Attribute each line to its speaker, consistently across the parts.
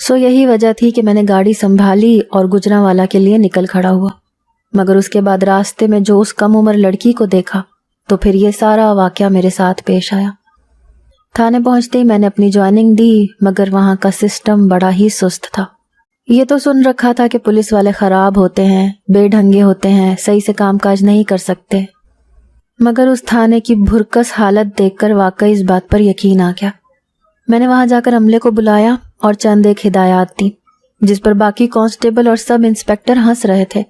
Speaker 1: یہی وجہ تھی کہ میں نے گاڑی سنبھالی اور گجرانوالہ کے لیے نکل کھڑا ہوا، مگر اس کے بعد راستے میں جو اس کم عمر لڑکی کو دیکھا تو پھر یہ سارا واقعہ میرے ساتھ پیش آیا۔ تھانے پہنچتے ہی میں نے اپنی جوائننگ دی، مگر وہاں کا سسٹم بڑا ہی سست تھا۔ یہ تو سن رکھا تھا کہ پولیس والے خراب ہوتے ہیں، بے ڈھنگے ہوتے ہیں، صحیح سے کام کاج نہیں کر سکتے، مگر اس تھانے کی بھرکس حالت دیکھ کر واقعی اس بات پر یقین آ گیا۔ میں نے وہاں جا کر عملے کو بلایا اور چند ایک ہدایات دی، جس پر باقی کانسٹیبل اور سب انسپکٹر ہنس رہے تھے۔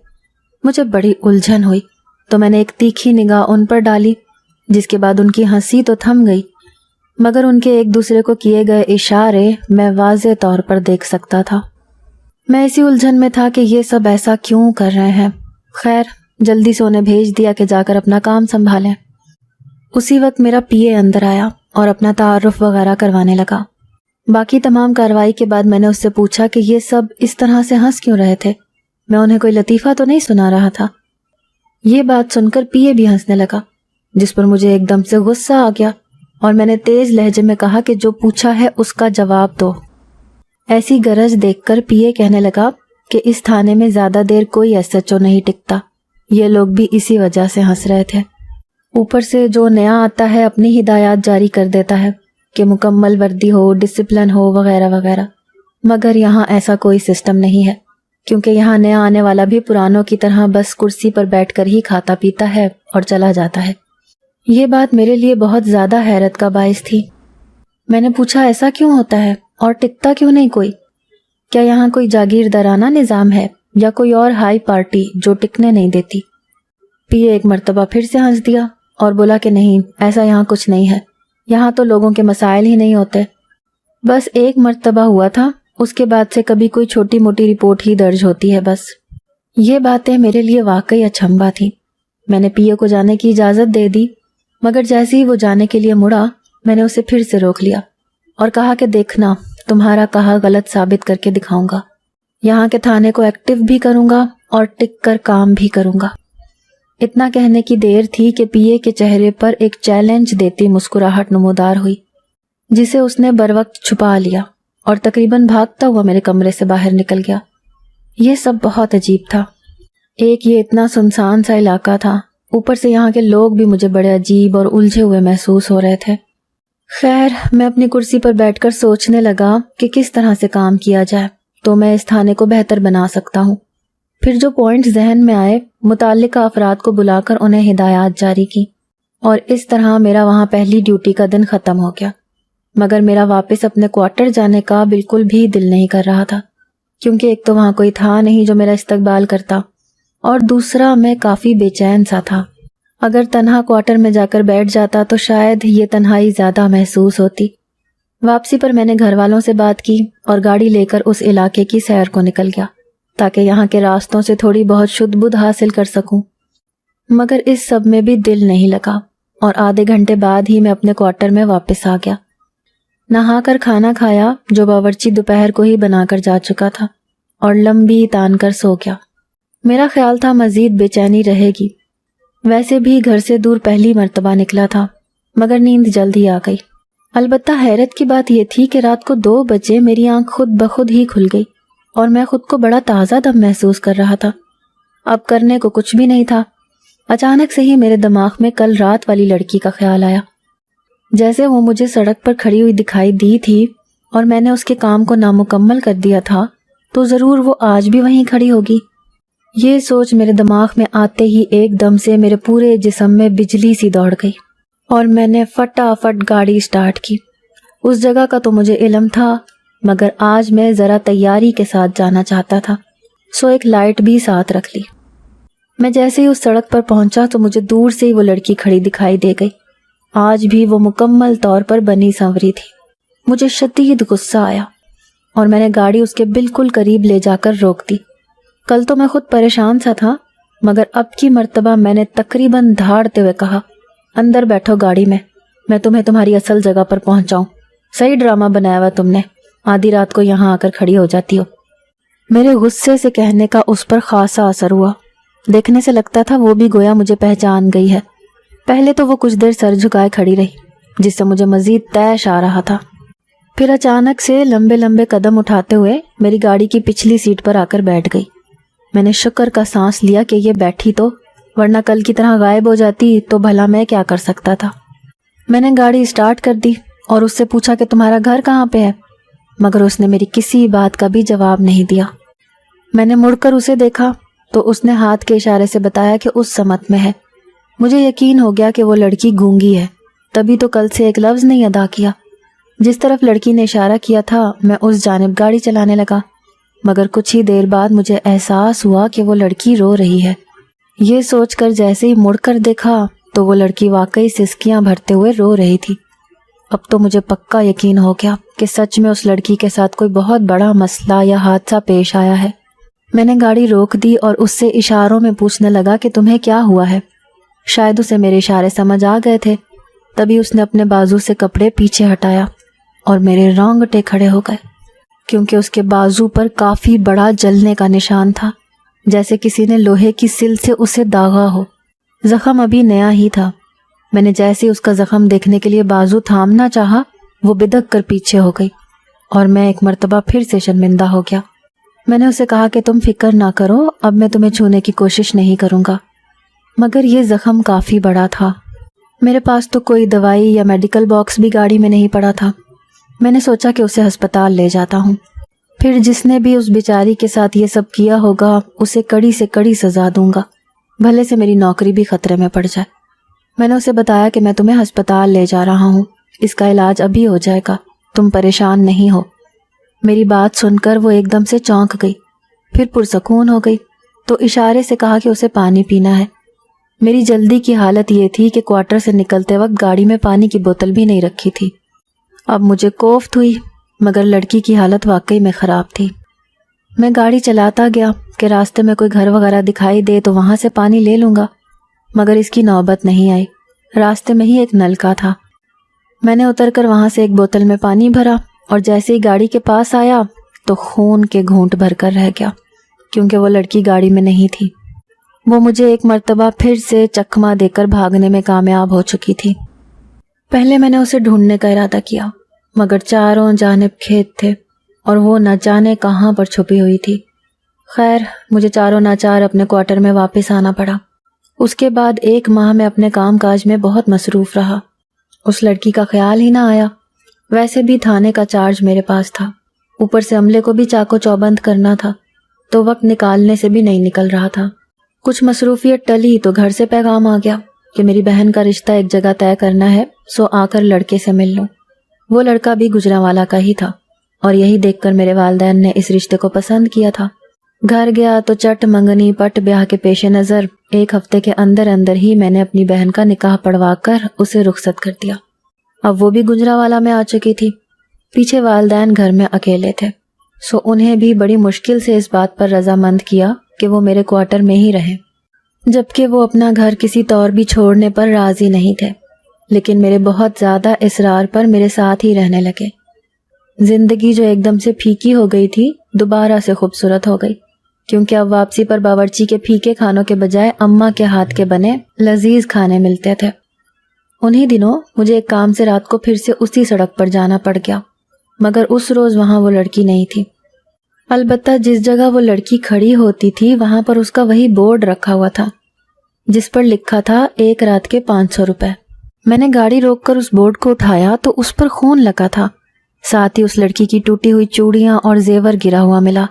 Speaker 1: مجھے بڑی الجھن ہوئی تو میں نے ایک تیکھی نگاہ ان پر ڈالی، جس کے بعد ان کی ہنسی تو تھم گئی، مگر ان کے ایک دوسرے کو کیے گئے اشارے میں واضح طور پر دیکھ سکتا تھا۔ میں اسی الجھن میں تھا کہ یہ سب ایسا کیوں کر رہے ہیں۔ خیر، جلدی سے انہیں بھیج دیا کہ جا کر اپنا کام سنبھالیں۔ اسی وقت میرا پی اے اندر آیا اور اپنا تعارف وغیرہ کروانے لگا۔ باقی تمام کارروائی کے بعد میں نے اس سے پوچھا کہ یہ سب اس طرح سے ہنس کیوں رہے تھے، میں انہیں کوئی لطیفہ تو نہیں سنا رہا تھا۔ یہ بات سن کر پی اے بھی ہنسنے لگا، جس پر مجھے ایک دم سے غصہ آ گیا اور میں نے تیز لہجے میں کہا کہ جو پوچھا ہے اس کا جواب دو۔ ایسی گرج دیکھ کر پی اے کہنے لگا کہ اس تھانے میں زیادہ دیر کوئی ایس ایچ او نہیں ٹکتا، یہ لوگ بھی اسی وجہ سے ہنس رہے تھے۔ اوپر سے جو نیا آتا ہے اپنی ہدایات جاری کر دیتا ہے کہ مکمل وردی ہو، ڈسپلن ہو، وغیرہ وغیرہ، مگر یہاں ایسا کوئی سسٹم نہیں ہے، کیونکہ یہاں نیا آنے والا بھی پرانوں کی طرح بس کرسی پر بیٹھ کر ہی کھاتا پیتا ہے اور چلا جاتا ہے۔ یہ بات میرے لیے بہت زیادہ حیرت کا باعث تھی۔ میں نے پوچھا ایسا کیوں ہوتا ہے اور ٹکتا کیوں نہیں کوئی؟ کیا یہاں کوئی جاگیردارانہ نظام ہے یا کوئی اور ہائی پارٹی جو ٹکنے نہیں دیتی؟ پی اے ایک مرتبہ پھر سے ہنس دیا اور بولا کہ نہیں، ایسا یہاں کچھ نہیں ہے، یہاں تو لوگوں کے مسائل ہی نہیں ہوتے، بس ایک مرتبہ ہوا تھا، اس کے بعد سے کبھی کوئی چھوٹی موٹی رپورٹ ہی درج ہوتی ہے بس۔ یہ باتیں میرے لیے واقعی اچنبھا تھی۔ میں نے پی اے کو جانے کی اجازت دے دی، مگر جیسے ہی وہ جانے کے لیے مڑا میں نے اسے پھر سے روک لیا اور کہا کہ دیکھنا، تمہارا کہا غلط ثابت کر کے دکھاؤں گا، یہاں کے تھانے کو ایکٹیو بھی کروں گا اور ٹک کر کام بھی کروں گا۔ اتنا کہنے کی دیر تھی کہ پی اے کے چہرے پر ایک چیلنج دیتی مسکراہٹ نمودار ہوئی، جسے اس نے بروقت چھپا لیا اور تقریباً بھاگتا ہوا میرے کمرے سے باہر نکل گیا۔ یہ سب بہت عجیب تھا۔ ایک یہ اتنا سنسان سا علاقہ تھا، اوپر سے یہاں کے لوگ بھی مجھے بڑے عجیب اور الجھے ہوئے محسوس ہو رہے تھے۔ خیر، میں اپنی کرسی پر بیٹھ کر سوچنے لگا کہ کس طرح سے کام کیا جائے تو میں اس تھانے کو بہتر بنا سکتا ہوں۔ پھر جو پوائنٹ ذہن میں آئے، متعلقہ افراد کو بلا کر انہیں ہدایات جاری کی، اور اس طرح میرا وہاں پہلی ڈیوٹی کا دن ختم ہو گیا۔ مگر میرا واپس اپنے کوارٹر جانے کا بالکل بھی دل نہیں کر رہا تھا، کیونکہ ایک تو وہاں کوئی تھا نہیں جو میرا استقبال کرتا، اور دوسرا میں کافی بے چین سا تھا۔ اگر تنہا کوارٹر میں جا کر بیٹھ جاتا تو شاید یہ تنہائی زیادہ محسوس ہوتی۔ واپسی پر میں نے گھر والوں سے بات کی اور گاڑی لے کر اس علاقے کی سیر کو نکل گیا تاکہ یہاں کے راستوں سے تھوڑی بہت شدھ بدھ حاصل کر سکوں۔ مگر اس سب میں بھی دل نہیں لگا اور آدھے گھنٹے بعد ہی میں اپنے کوارٹر میں واپس آ گیا۔ نہا کر کھانا کھایا جو باورچی دوپہر کو ہی بنا کر جا چکا تھا، اور لمبی تان کر سو گیا۔ میرا خیال تھا مزید بے چینی رہے گی، ویسے بھی گھر سے دور پہلی مرتبہ نکلا تھا، مگر نیند جلد ہی آ گئی۔ البتہ حیرت کی بات یہ تھی کہ رات کو 2 بجے میری آنکھ خود بخود ہی کھل گئی اور میں خود کو بڑا تازہ دم محسوس کر رہا تھا۔ اب کرنے کو کچھ بھی نہیں تھا۔ اچانک سے ہی میرے دماغ میں کل رات والی لڑکی کا خیال آیا۔ جیسے وہ مجھے سڑک پر کھڑی ہوئی دکھائی دی تھی اور میں نے اس کے کام کو نامکمل کر دیا تھا، تو ضرور وہ آج بھی وہیں کھڑی ہوگی۔ یہ سوچ میرے دماغ میں آتے ہی ایک دم سے میرے پورے جسم میں بجلی سی دوڑ گئی اور میں نے فٹافٹ گاڑی سٹارٹ کی۔ اس جگہ کا تو مجھے علم تھا، مگر آج میں ذرا تیاری کے ساتھ جانا چاہتا تھا، سو ایک لائٹ بھی ساتھ رکھ لی۔ میں جیسے ہی اس سڑک پر پہنچا تو مجھے دور سے ہی وہ لڑکی کھڑی دکھائی دے گئی۔ آج بھی وہ مکمل طور پر بنی سنوری تھی۔ مجھے شدید غصہ آیا اور میں نے گاڑی اس کے بالکل قریب لے جا کر روک دی۔ کل تو میں خود پریشان سا تھا، مگر اب کی مرتبہ میں نے تقریباً دھاڑتے ہوئے کہا، اندر بیٹھو گاڑی میں تمہیں تمہاری اصل جگہ پر پہنچاؤں۔ صحیح ڈرامہ بنایا ہوا تم نے، آدھی رات کو یہاں آ کر کھڑی ہو جاتی ہو۔ میرے غصے سے کہنے کا اس پر خاصا اثر ہوا۔ دیکھنے سے لگتا تھا وہ بھی گویا مجھے پہچان گئی ہے۔ پہلے تو وہ کچھ دیر سر جھکائے کھڑی رہی، جس سے مجھے مزید طیش آ رہا تھا۔ پھر اچانک سے لمبے لمبے قدم اٹھاتے ہوئے میری گاڑی کی پچھلی سیٹ پر آ کر بیٹھ گئی۔ میں نے شکر کا سانس لیا کہ یہ بیٹھی تو، ورنہ کل کی طرح غائب ہو جاتی تو بھلا میں کیا کر سکتا تھا۔ میں نے گاڑی اسٹارٹ کر دی اور اس سے پوچھا کہ تمہارا گھر کہاں پہ ہے، مگر اس نے میری کسی بات کا بھی جواب نہیں دیا۔ میں نے مڑ کر اسے دیکھا تو اس نے ہاتھ کے اشارے سے بتایا کہ اس سمت میں ہے۔ مجھے یقین ہو گیا کہ وہ لڑکی گونگی ہے، تبھی تو کل سے ایک لفظ نہیں ادا کیا۔ جس طرف لڑکی نے اشارہ کیا تھا میں اس جانب گاڑی چلانے لگا، مگر کچھ ہی دیر بعد مجھے احساس ہوا کہ وہ لڑکی رو رہی ہے۔ یہ سوچ کر جیسے ہی مڑ کر دیکھا تو وہ لڑکی واقعی سسکیاں بھرتے ہوئے رو رہی تھی۔ اب تو مجھے پکا یقین ہو گیا کہ سچ میں اس لڑکی کے ساتھ کوئی بہت بڑا مسئلہ یا حادثہ پیش آیا ہے۔ میں نے گاڑی روک دی اور اس سے اشاروں میں پوچھنے لگا کہ تمہیں کیا ہوا ہے۔ شاید اسے میرے اشارے سمجھ آ گئے تھے، تبھی اس نے اپنے بازو سے کپڑے پیچھے ہٹایا اور میرے رونگٹے کھڑے ہو گئے، کیونکہ اس کے بازو پر کافی بڑا جلنے کا نشان تھا، جیسے کسی نے لوہے کی سل سے اسے داغا ہو۔ زخم ابھی نیا ہی تھا۔ میں نے جیسے اس کا زخم دیکھنے کے لیے بازو تھامنا چاہا، وہ بدک کر پیچھے ہو گئی اور میں ایک مرتبہ پھر سے شرمندہ ہو گیا۔ میں نے اسے کہا کہ تم فکر نہ کرو، اب میں تمہیں چھونے کی کوشش نہیں کروں گا، مگر یہ زخم کافی بڑا تھا۔ میرے پاس تو کوئی دوائی یا میڈیکل باکس بھی گاڑی میں نہیں پڑا تھا۔ میں نے سوچا کہ اسے ہسپتال لے جاتا ہوں، پھر جس نے بھی اس بیچاری کے ساتھ یہ سب کیا ہوگا اسے کڑی سے کڑی سزا دوں گا، بھلے سے میری نوکری بھی خطرے میں پڑ جائے۔ میں نے اسے بتایا کہ میں تمہیں ہسپتال لے جا رہا ہوں، اس کا علاج ابھی ہو جائے گا، تم پریشان نہیں ہو۔ میری بات سن کر وہ ایک دم سے چونک گئی، پھر پرسکون ہو گئی تو اشارے سے کہا کہ اسے پانی پینا ہے۔ میری جلدی کی حالت یہ تھی کہ کوارٹر سے نکلتے وقت گاڑی میں پانی کی بوتل بھی نہیں رکھی تھی۔ اب مجھے کوفت ہوئی، مگر لڑکی کی حالت واقعی میں خراب تھی۔ میں گاڑی چلاتا گیا کہ راستے میں کوئی گھر وغیرہ دکھائی دے تو وہاں سے پانی لے لوں گا، مگر اس کی نوبت نہیں آئی۔ راستے میں ہی ایک نلکا تھا، میں نے اتر کر وہاں سے ایک بوتل میں پانی بھرا اور جیسے ہی گاڑی کے پاس آیا تو خون کے گھونٹ بھر کر رہ گیا، کیونکہ وہ لڑکی گاڑی میں نہیں تھی۔ وہ مجھے ایک مرتبہ پھر سے چکمہ دے کر بھاگنے میں کامیاب ہو چکی تھی۔ پہلے میں نے اسے ڈھونڈنے کا ارادہ کیا، مگر چاروں جانب کھیت تھے اور وہ نہ جانے کہاں پر چھپی ہوئی تھی۔ خیر، مجھے چاروں ناچار اپنے کوارٹر میں واپس آنا پڑا۔ اس کے بعد 1 ماہ میں اپنے کام کاج میں بہت مصروف رہا۔ اس لڑکی کا خیال ہی نہ آیا۔ ویسے بھی تھانے کا چارج میرے پاس تھا، اوپر سے عملے کو بھی چاقو چوبند کرنا تھا، تو وقت نکالنے سے بھی نہیں نکل رہا تھا۔ کچھ مصروفیت ٹلی تو گھر سے پیغام آ گیا کہ میری بہن کا رشتہ ایک جگہ طے کرنا ہے، سو آ کر لڑکے سے مل لوں۔ وہ لڑکا بھی گجرانوالہ کا ہی تھا اور یہی دیکھ کر میرے والدین نے اس رشتے کو پسند کیا تھا۔ گھر گیا تو چٹ منگنی پٹ بیاہ کے پیش نظر 1 ہفتے کے اندر اندر ہی میں نے اپنی بہن کا نکاح پڑھوا کر اسے رخصت کر دیا۔ اب وہ بھی گجرانوالہ میں آ چکی تھی۔ پیچھے والدین گھر میں اکیلے تھے، سو انہیں بھی بڑی مشکل سے اس بات پر رضامند کیا کہ وہ میرے کوارٹر میں ہی رہیں، جبکہ وہ اپنا گھر کسی طور بھی چھوڑنے پر راضی نہیں تھے، لیکن میرے بہت زیادہ اصرار پر میرے ساتھ ہی رہنے لگے۔ زندگی جو ایک دم سے پھیکی ہو گئی تھی دوبارہ سے خوبصورت ہو گئی، کیونکہ اب واپسی پر باورچی کے پھیکے کھانوں کے بجائے اماں کے ہاتھ کے بنے لذیذ کھانے ملتے تھے۔ انہی دنوں مجھے ایک کام سے رات کو پھر سے اسی سڑک پر جانا پڑ گیا، مگر اس روز وہاں وہ لڑکی نہیں تھی۔ البتہ جس جگہ وہ لڑکی کھڑی ہوتی تھی وہاں پر اس کا وہی بورڈ رکھا ہوا تھا جس پر لکھا تھا 1 رات کے 500 روپے۔ میں نے گاڑی روک کر اس بورڈ کو اٹھایا تو اس پر خون لگا تھا، ساتھ ہی اس لڑکی کی ٹوٹی ہوئی چوڑیاں اور زیور گرا ہوا ملا،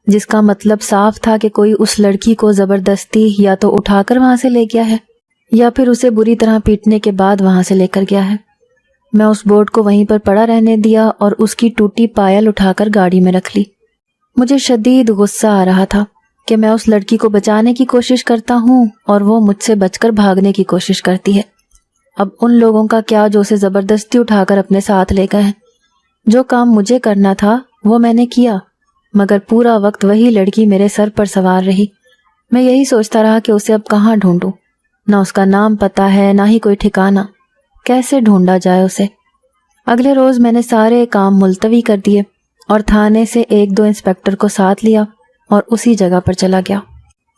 Speaker 1: جس کا مطلب صاف تھا کہ کوئی اس لڑکی کو زبردستی یا تو اٹھا کر وہاں سے لے گیا ہے یا پھر اسے بری طرح پیٹنے کے بعد وہاں سے لے کر گیا ہے۔ میں اس بورڈ کو وہیں پر پڑا رہنے دیا اور اس کی ٹوٹی پائل اٹھا کر گاڑی میں رکھ لی۔ مجھے شدید غصہ آ رہا تھا کہ میں اس لڑکی کو بچانے کی کوشش کرتا ہوں اور وہ مجھ سے بچ کر بھاگنے کی کوشش کرتی ہے۔ اب ان لوگوں کا کیا جو اسے زبردستی اٹھا کر اپنے ساتھ لے گئے ہیں۔ جو کام مجھے کرنا تھا وہ میں نے کیا، مگر پورا وقت وہی لڑکی میرے سر پر سوار رہی۔ میں یہی سوچتا رہا کہ اسے اب کہاں ڈھونڈوں، نہ اس کا نام پتہ ہے نہ ہی کوئی ٹھکانہ، کیسے ڈھونڈا جائے اسے۔ اگلے روز میں نے سارے کام ملتوی کر دیے اور تھانے سے 1-2 انسپکٹر کو ساتھ لیا اور اسی جگہ پر چلا گیا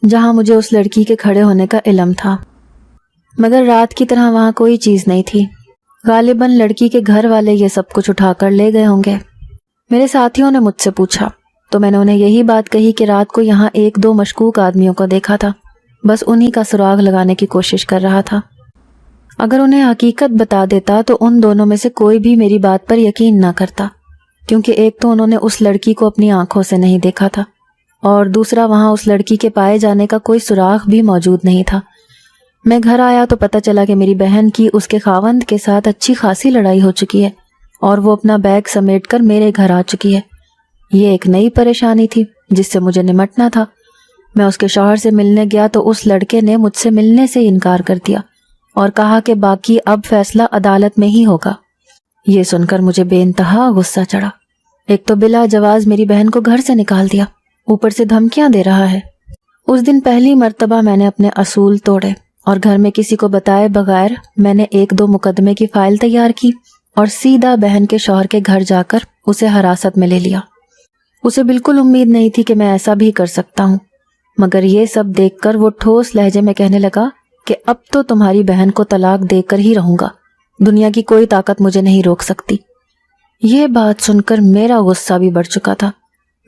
Speaker 1: جہاں مجھے اس لڑکی کے کھڑے ہونے کا علم تھا، مگر رات کی طرح وہاں کوئی چیز نہیں تھی۔ غالباً لڑکی کے گھر والے یہ سب کچھ اٹھا کر لے گئے ہوں گے۔ میرے ساتھیوں نے مجھ سے پوچھا تو میں نے انہیں یہی بات کہی کہ رات کو یہاں 1-2 مشکوک آدمیوں کو دیکھا تھا، بس انہی کا سراغ لگانے کی کوشش کر رہا تھا۔ اگر انہیں حقیقت بتا دیتا تو ان دونوں میں سے کوئی بھی میری بات پر یقین نہ کرتا، کیونکہ ایک تو انہوں نے اس لڑکی کو اپنی آنکھوں سے نہیں دیکھا تھا، اور دوسرا وہاں اس لڑکی کے پائے جانے کا کوئی سراغ بھی موجود نہیں تھا۔ میں گھر آیا تو پتہ چلا کہ میری بہن کی اس کے خاوند کے ساتھ اچھی خاصی لڑائی ہو چکی ہے اور وہ اپنا بیگ سمیٹ کر میرے گھر آ چکی ہے۔ یہ ایک نئی پریشانی تھی جس سے مجھے نمٹنا تھا۔ میں اس کے شوہر سے ملنے گیا تو اس لڑکے نے مجھ سے ملنے سے انکار کر دیا اور کہا کہ باقی اب فیصلہ عدالت میں ہی ہوگا۔ یہ سن کر مجھے بے انتہا غصہ چڑھا۔ ایک تو بلا جواز میری بہن کو گھر سے نکال دیا، اوپر سے دھمکیاں دے رہا ہے۔ اس دن پہلی مرتبہ میں نے اپنے اصول توڑے اور گھر میں کسی کو بتائے بغیر میں نے 1-2 مقدمے کی فائل تیار کی اور سیدھا بہن کے شوہر کے گھر جا کر اسے حراست میں لے لیا۔ اسے بالکل امید نہیں تھی کہ میں ایسا بھی کر سکتا ہوں، مگر یہ سب دیکھ کر وہ ٹھوس لہجے میں کہنے لگا کہ اب تو تمہاری بہن کو طلاق دے کر ہی رہوں گا، دنیا کی کوئی طاقت مجھے نہیں روک سکتی۔ یہ بات سن کر میرا غصہ بھی بڑھ چکا تھا۔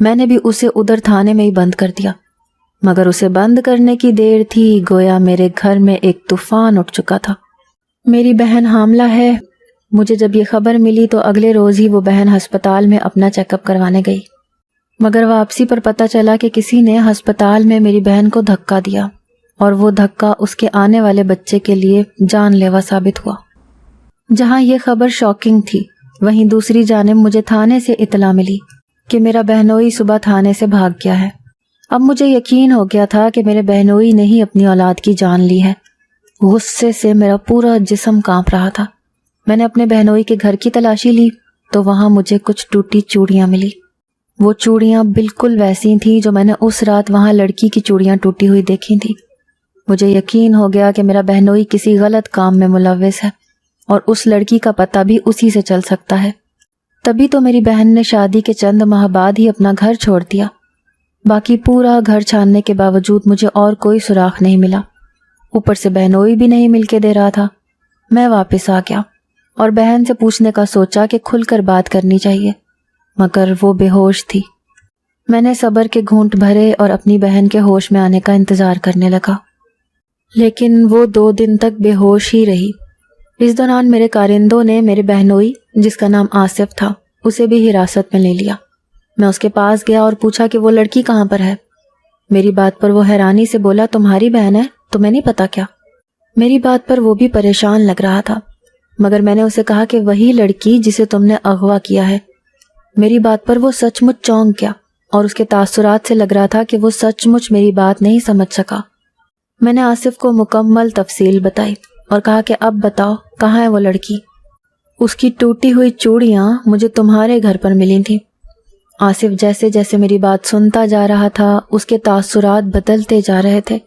Speaker 1: میں نے بھی اسے ادھر تھانے میں ہی بند کر دیا، مگر اسے بند کرنے کی دیر تھی گویا میرے گھر میں ایک طوفان اٹھ چکا تھا۔ میری بہن حاملہ ہے۔ مجھے جب یہ خبر ملی تو اگلے روز ہی وہ بہن ہسپتال میں اپنا چیک اپ کروانے گئی، مگر واپسی پر پتہ چلا کہ کسی نے ہسپتال میں میری بہن کو دھکا دیا اور وہ دھکا اس کے آنے والے بچے کے لیے جان لیوا ثابت ہوا۔ جہاں یہ خبر شاکنگ تھی، وہیں دوسری جانب مجھے تھانے سے اطلاع ملی کہ میرا بہنوئی صبح تھانے سے بھاگ گیا ہے۔ اب مجھے یقین ہو گیا تھا کہ میرے بہنوئی نے ہی اپنی اولاد کی جان لی ہے۔ غصے سے میرا پورا جسم کانپ رہا تھا۔ میں نے اپنے بہنوئی کے گھر کی تلاشی لی تو وہاں مجھے کچھ ٹوٹی چوڑیاں ملی۔ وہ چوڑیاں بالکل ویسی تھیں جو میں نے اس رات وہاں لڑکی کی چوڑیاں ٹوٹی ہوئی دیکھی تھیں۔ مجھے یقین ہو گیا کہ میرا بہنوئی کسی غلط کام میں ملوث ہے اور اس لڑکی کا پتہ بھی اسی سے چل سکتا ہے۔ تبھی تو میری بہن نے شادی کے چند ماہ بعد ہی اپنا گھر چھوڑ دیا۔ باقی پورا گھر چھاننے کے باوجود مجھے اور کوئی سراغ نہیں ملا، اوپر سے بہنوئی بھی نہیں مل کے دے رہا تھا۔ میں واپس آ گیا اور بہن سے پوچھنے کا سوچا کہ کھل کر بات کرنی چاہیے، مگر وہ بے ہوش تھی۔ میں نے صبر کے گھونٹ بھرے اور اپنی بہن کے ہوش میں آنے کا انتظار کرنے لگا، لیکن وہ 2 دن تک بے ہوش ہی رہی۔ اس دوران میرے کارندوں نے میرے بہنوئی، جس کا نام آصف تھا، اسے بھی حراست میں لے لیا۔ میں اس کے پاس گیا اور پوچھا کہ وہ لڑکی کہاں پر ہے۔ میری بات پر وہ حیرانی سے بولا، تمہاری بہن ہے؟ تمہیں نہیں پتا کیا؟ میری بات پر وہ بھی پریشان لگ رہا تھا، مگر میں نے اسے کہا کہ وہی لڑکی جسے تم نے اغوا کیا ہے۔ میری بات پر وہ سچ مچ چونک گیا اور اس کے تاثرات سے لگ رہا تھا کہ وہ سچ مچ میری بات نہیں سمجھ سکا۔ میں نے آصف کو مکمل تفصیل بتائی اور کہا کہ اب بتاؤ کہاں ہے وہ لڑکی؟ اس کی ٹوٹی ہوئی چوڑیاں مجھے تمہارے گھر پر ملی تھیں۔ آصف جیسے جیسے میری بات سنتا جا رہا تھا اس کے تاثرات بدلتے جا رہے تھے۔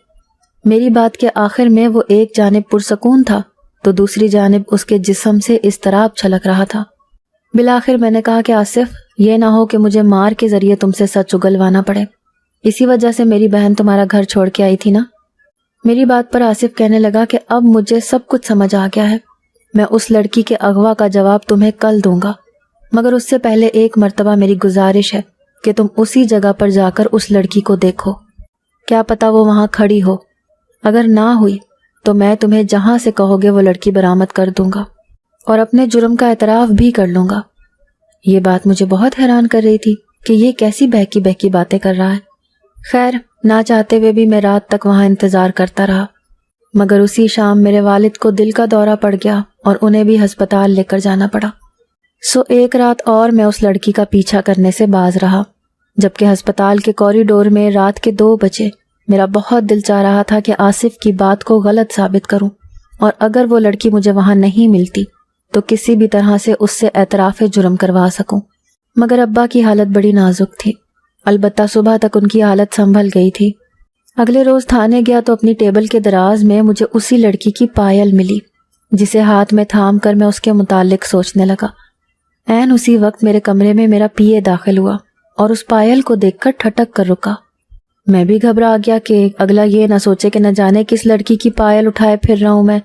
Speaker 1: میری بات کے آخر میں وہ ایک جانب پرسکون تھا تو دوسری جانب اس کے جسم سے اضطراب چھلک رہا تھا۔ بالآخر میں نے کہا کہ آصف، یہ نہ ہو کہ مجھے مار کے ذریعے تم سے سچ اگلوانا پڑے، اسی وجہ سے میری بہن تمہارا گھر چھوڑ کے آئی تھی نا؟ میری بات پر آصف کہنے لگا کہ اب مجھے سب کچھ سمجھ آ گیا ہے۔ میں اس لڑکی کے اغوا کا جواب تمہیں کل دوں گا، مگر اس سے پہلے ایک مرتبہ میری گزارش ہے کہ تم اسی جگہ پر جا کر اس لڑکی کو دیکھو، کیا پتا وہ وہاں کھڑی ہو۔ اگر نہ ہوئی تو میں تمہیں جہاں سے کہو گے وہ لڑکی برآمد کر دوں گا اور اپنے جرم کا اعتراف بھی کر لوں گا۔ یہ بات مجھے بہت حیران کر رہی تھی کہ یہ کیسی بہکی بہکی باتیں کر رہا ہے۔ خیر، نہ چاہتے ہوئے بھی میں رات تک وہاں انتظار کرتا رہا، مگر اسی شام میرے والد کو دل کا دورہ پڑ گیا اور انہیں بھی ہسپتال لے کر جانا پڑا۔ سو ایک رات اور میں اس لڑکی کا پیچھا کرنے سے باز رہا، جبکہ ہسپتال کے کوریڈور میں رات کے 2 بجے میرا بہت دل چاہ رہا تھا کہ آصف کی بات کو غلط ثابت کروں، اور اگر وہ لڑکی مجھے وہاں نہیں ملتی تو کسی بھی طرح سے اس سے اعتراف جرم کروا سکوں۔ مگر ابا کی حالت بڑی نازک تھی، البتہ صبح تک ان کی حالت سنبھل گئی تھی۔ اگلے روز تھانے گیا تو اپنی ٹیبل کے دراز میں مجھے اسی لڑکی کی پائل ملی، جسے ہاتھ میں تھام کر میں اس کے متعلق سوچنے لگا۔ عین اسی وقت میرے کمرے میں میرا پی اے داخل ہوا اور اس پائل کو دیکھ کر ٹھٹک کر رکا۔ میں بھی گھبرا گیا کہ اگلا یہ نہ سوچے کہ نہ جانے کس لڑکی کی پائل اٹھائے پھر رہا ہوں۔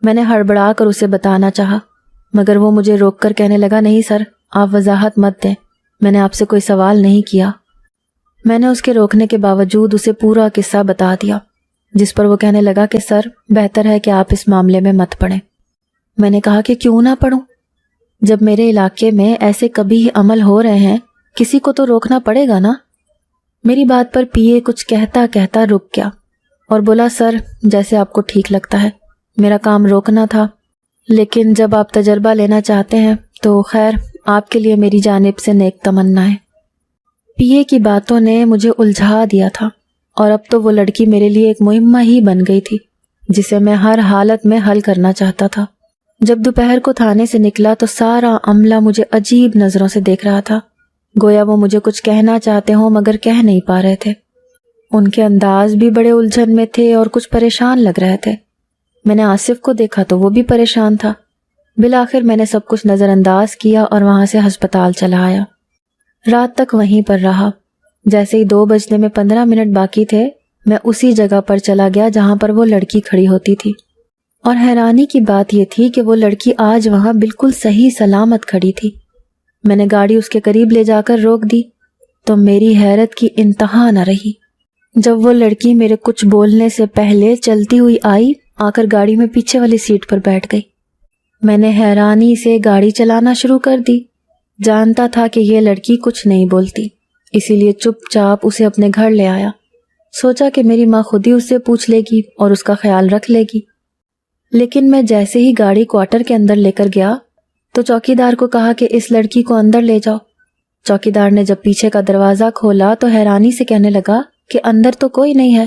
Speaker 1: میں نے ہڑبڑا کر اسے بتانا چاہا، مگر وہ مجھے روک کر کہنے لگا نہیں سر، آپ وضاحت مت دیں، میں نے آپ سے کوئی سوال نہیں کیا۔ میں نے اس کے روکنے کے باوجود اسے پورا قصہ بتا دیا، جس پر وہ کہنے لگا کہ سر بہتر ہے کہ آپ اس معاملے میں مت پڑیں۔ میں نے کہا کہ کیوں نہ پڑھوں؟ جب میرے علاقے میں ایسے کبھی عمل ہو رہے ہیں، کسی کو تو روکنا پڑے گا نا۔ میری بات پر پی اے کچھ کہتا کہتا رک گیا اور بولا سر جیسے آپ کو ٹھیک لگتا ہے، میرا کام روکنا تھا، لیکن جب آپ تجربہ لینا چاہتے ہیں تو خیر آپ کے لیے میری جانب سے نیک تمنا ہے۔ پی اے کی باتوں نے مجھے الجھا دیا تھا اور اب تو وہ لڑکی میرے لیے ایک مہمہ ہی بن گئی تھی جسے میں ہر حالت میں حل کرنا چاہتا تھا۔ جب دوپہر کو تھانے سے نکلا تو سارا عملہ مجھے عجیب نظروں سے دیکھ رہا تھا، گویا وہ مجھے کچھ کہنا چاہتے ہوں مگر کہہ نہیں پا رہے تھے۔ ان کے انداز بھی بڑے الجھن میں تھے اور کچھ پریشان لگ رہے تھے۔ میں نے آصف کو دیکھا تو وہ بھی پریشان تھا۔ بالآخر میں نے سب کچھ نظر انداز کیا اور وہاں سے ہسپتال چلا آیا۔ رات تک وہیں پر رہا۔ جیسے ہی 2 بجنے میں 15 منٹ باقی تھے، میں اسی جگہ پر چلا گیا جہاں پر وہ لڑکی کھڑی ہوتی تھی، اور حیرانی کی بات یہ تھی کہ وہ لڑکی آج وہاں بالکل صحیح سلامت کھڑی تھی۔ میں نے گاڑی اس کے قریب لے جا کر روک دی تو میری حیرت کی انتہا نہ رہی جب وہ لڑکی میرے کچھ بولنے سے پہلے چلتی ہوئی آئی، آ کر گاڑی میں پیچھے والی سیٹ پر بیٹھ گئی۔ میں نے حیرانی سے گاڑی چلانا شروع کر دی۔ جانتا تھا کہ یہ لڑکی کچھ نہیں بولتی، اسی لیے چپ چاپ اسے اپنے گھر لے آیا۔ سوچا کہ میری ماں خود ہی اس سے پوچھ لے گی اور اس کا خیال رکھ لے گی۔ لیکن میں جیسے ہی گاڑی کوارٹر کے اندر لے کر گیا تو چوکیدار کو کہا کہ اس لڑکی کو اندر لے جاؤ۔ چوکیدار نے جب پیچھے کا دروازہ کھولا تو حیرانی سے کہنے لگا کہ اندر تو کوئی نہیں ہے۔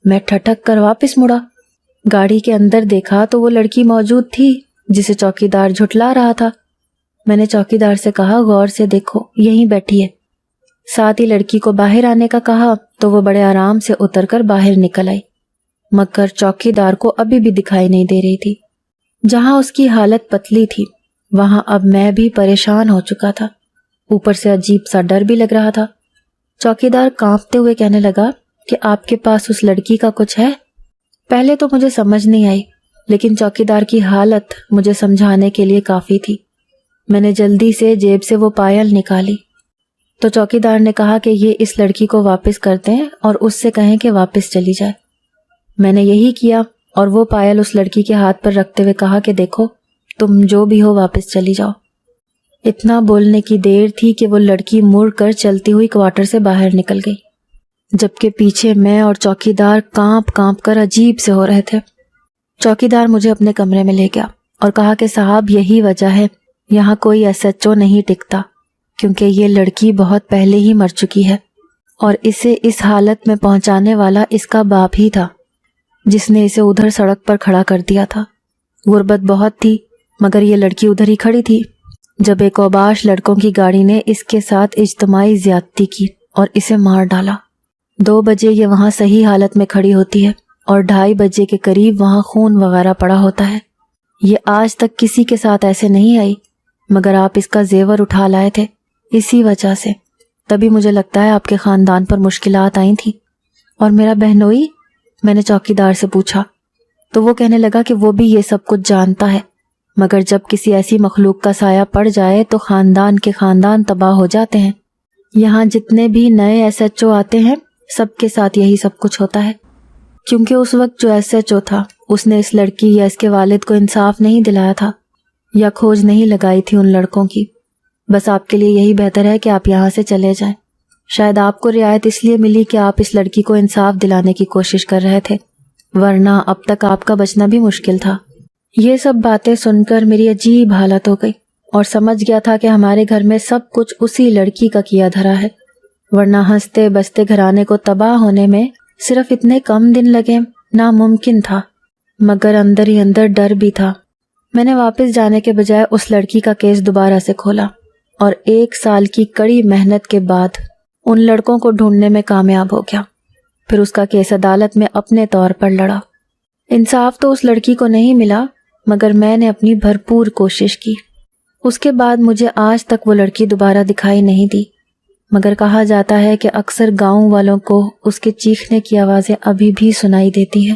Speaker 1: میں ٹھٹک کر واپس مڑا، گاڑی کے اندر دیکھا تو وہ لڑکی موجود تھی جسے چوکیدار جھٹلا رہا تھا۔ میں نے چوکیدار سے کہا غور سے دیکھو، یہیں بیٹھی ہے۔ ساتھ ہی لڑکی کو باہر آنے کا کہا تو وہ بڑے آرام سے اتر کر باہر نکل آئی، مگر چوکیدار کو ابھی بھی دکھائی نہیں دے رہی تھی۔ جہاں اس کی حالت پتلی تھی وہاں اب میں بھی پریشان ہو چکا تھا، اوپر سے عجیب سا ڈر بھی لگ رہا تھا۔ چوکیدار کانپتے ہوئے کہنے لگا کہ آپ کے پاس اس لڑکی کا کچھ ہے؟ پہلے تو مجھے سمجھ نہیں آئی، لیکن چوکیدار کی حالت مجھے سمجھانے کے لیے کافی تھی۔ میں نے جلدی سے جیب سے وہ پائل نکالی تو چوکیدار نے کہا کہ یہ اس لڑکی کو واپس کر دیں اور اس سے کہیں کہ واپس چلی جائے۔ میں نے یہی کیا اور وہ پائل اس لڑکی کے ہاتھ پر رکھتے ہوئے کہا کہ دیکھو تم جو بھی ہو واپس چلی جاؤ۔ اتنا بولنے کی دیر تھی کہ وہ لڑکی مڑ کر چلتی ہوئی کوارٹر سے باہر نکل گئی، جبکہ پیچھے میں اور چوکیدار کانپ کانپ کر عجیب سے ہو رہے تھے۔ چوکیدار مجھے اپنے کمرے میں لے گیا اور کہا کہ صاحب یہی وجہ ہے یہاں کوئی ایس ایچ او نہیں ٹکتا، کیونکہ یہ لڑکی بہت پہلے ہی مر چکی ہے اور اسے اس حالت میں پہنچانے والا اس کا باپ ہی تھا جس نے اسے ادھر سڑک پر کھڑا کر دیا تھا۔ غربت بہت تھی مگر یہ لڑکی ادھر ہی کھڑی تھی جب ایک اوباش لڑکوں کی گاڑی نے اس کے ساتھ اجتماعی زیادتی کی اور اسے مار ڈالا۔ 2 بجے یہ وہاں صحیح حالت میں کھڑی ہوتی ہے اور 2:30 بجے کے قریب وہاں خون وغیرہ پڑا ہوتا ہے۔ یہ آج تک کسی کے ساتھ ایسے نہیں آئی، مگر آپ اس کا زیور اٹھا لائے تھے، اسی وجہ سے تبھی مجھے لگتا ہے آپ کے خاندان پر مشکلات آئی تھیں۔ اور میرا بہنوئی؟ میں نے چوکیدار سے پوچھا تو وہ کہنے لگا کہ وہ بھی یہ سب کچھ جانتا ہے، مگر جب کسی ایسی مخلوق کا سایہ پڑ جائے تو خاندان کے خاندان تباہ ہو جاتے ہیں۔ یہاں جتنے بھی نئے ایس ایچ او آتے ہیں سب کے ساتھ یہی سب کچھ ہوتا ہے، کیونکہ اس وقت جو ایس ایچ او تھا اس نے اس لڑکی یا اس کے والد کو انصاف نہیں دلایا تھا یا کھوج نہیں لگائی تھی ان لڑکوں کی۔ بس آپ کے لیے یہی بہتر ہے کہ آپ یہاں سے چلے جائیں۔ شاید آپ کو رعایت اس لیے ملی کہ آپ اس لڑکی کو انصاف دلانے کی کوشش کر رہے تھے، ورنہ اب تک آپ کا بچنا بھی مشکل تھا۔ یہ سب باتیں سن کر میری عجیب حالت ہو گئی اور سمجھ گیا تھا کہ ہمارے گھر میں سب کچھ اسی لڑکی کا کیا دھرا ہے، ورنہ ہنستے بستے گھرانے کو تباہ ہونے میں صرف اتنے کم دن لگے ناممکن تھا، مگر اندر ہی اندر ڈر بھی تھا۔ میں نے واپس جانے کے بجائے اس لڑکی کا کیس دوبارہ سے کھولا اور 1 سال کی کڑی محنت کے بعد ان لڑکوں کو ڈھونڈنے میں کامیاب ہو گیا۔ پھر اس کا کیس عدالت میں اپنے طور پر لڑا۔ انصاف تو اس لڑکی کو نہیں ملا، مگر میں نے اپنی بھرپور کوشش کی۔ اس کے بعد مجھے آج تک وہ لڑکی دوبارہ دکھائی نہیں دی، مگر کہا جاتا ہے کہ اکثر گاؤں والوں کو اس کے چیخنے کی آوازیں ابھی بھی سنائی دیتی ہیں۔